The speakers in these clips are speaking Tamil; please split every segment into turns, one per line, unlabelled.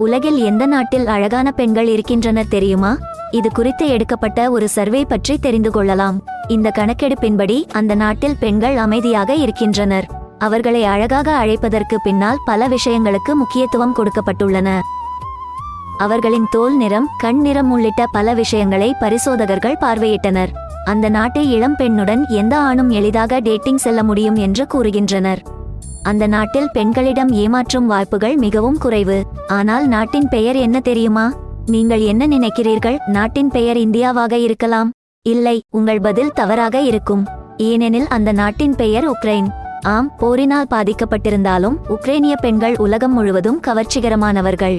உலகில் எந்த நாட்டில் அழகான பெண்கள் இருக்கின்றனர் தெரியுமா? இது குறித்து எடுக்கப்பட்ட ஒரு சர்வே பற்றி தெரிந்து கொள்ளலாம். இந்த கணக்கெடுப்பின்படி அந்த நாட்டில் பெண்கள் அமைதியாக இருக்கின்றனர். அவர்களை அழகாக அழைப்பதற்கு பின்னால் பல விஷயங்களுக்கு முக்கியத்துவம் கொடுக்கப்பட்டுள்ளன. அவர்களின் தோல் நிறம், கண் நிறம் உள்ளிட்ட பல விஷயங்களை பரிசோதகர்கள் பார்வையிட்டனர். அந்த நாட்டு இளம் பெண்ணுடன் எந்த ஆணும் எளிதாக டேட்டிங் செல்ல முடியும் என்று கூறுகின்றனர். அந்த நாட்டில் பெண்களிடம் ஏமாற்றும் வாய்ப்புகள் மிகவும் குறைவு. ஆனால் நாட்டின் பெயர் என்ன தெரியுமா? நீங்கள் என்ன நினைக்கிறீர்கள்? நாட்டின் பெயர் இந்தியாவாக இருக்கலாம். இல்லை, உங்கள் பதில் தவறாக இருக்கும். ஏனெனில் அந்த நாட்டின் பெயர் உக்ரைன். ஆம், போரினால் பாதிக்கப்பட்டிருந்தாலும் உக்ரைனிய பெண்கள் உலகம் முழுவதும் கவர்ச்சிகரமானவர்கள்.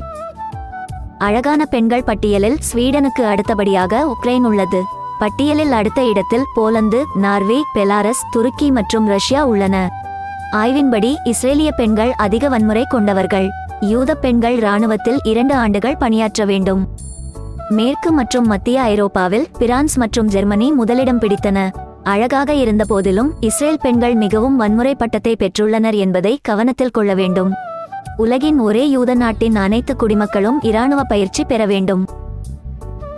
அழகான பெண்கள் பட்டியலில் ஸ்வீடனுக்கு அடுத்தபடியாக உக்ரைன் உள்ளது. பட்டியலில் அடுத்த இடத்தில் போலந்து, நார்வே, பெலாரஸ், துருக்கி மற்றும் ரஷ்யா உள்ளன. ஆய்வின்படி இஸ்ரேலிய பெண்கள் அதிக வன்முறை கொண்டவர்கள். யூத பெண்கள் இராணுவத்தில் 2 ஆண்டுகள் பணியாற்ற வேண்டும். மேற்கு மற்றும் மத்திய ஐரோப்பாவில் பிரான்ஸ் மற்றும் ஜெர்மனி முதலிடம் பிடித்தன. அழகாக இருந்த போதிலும் இஸ்ரேல் பெண்கள் மிகவும் வன்முறை பட்டத்தை பெற்றுள்ளனர் என்பதை கவனத்தில் கொள்ள வேண்டும். உலகின் ஒரே யூத நாட்டின் அனைத்து குடிமக்களும் இராணுவ பயிற்சி பெற வேண்டும்.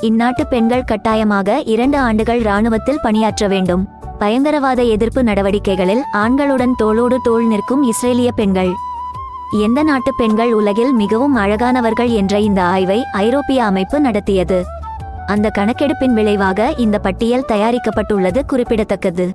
இந்நாட்டு பெண்கள் கட்டாயமாக 2 ஆண்டுகள் இராணுவத்தில் பணியாற்ற வேண்டும். பயங்கரவாத எதிர்ப்பு நடவடிக்கைகளில் ஆண்களுடன் தோளோடு தோள் நிற்கும் இஸ்ரேலிய பெண்கள். எந்த நாட்டு பெண்கள் உலகில் மிகவும் அழகானவர்கள் என்ற இந்த ஆய்வை ஐரோப்பிய அமைப்பு நடத்தியது. அந்த கணக்கெடுப்பின் விளைவாக இந்த பட்டியல் தயாரிக்கப்பட்டுள்ளது குறிப்பிடத்தக்கது.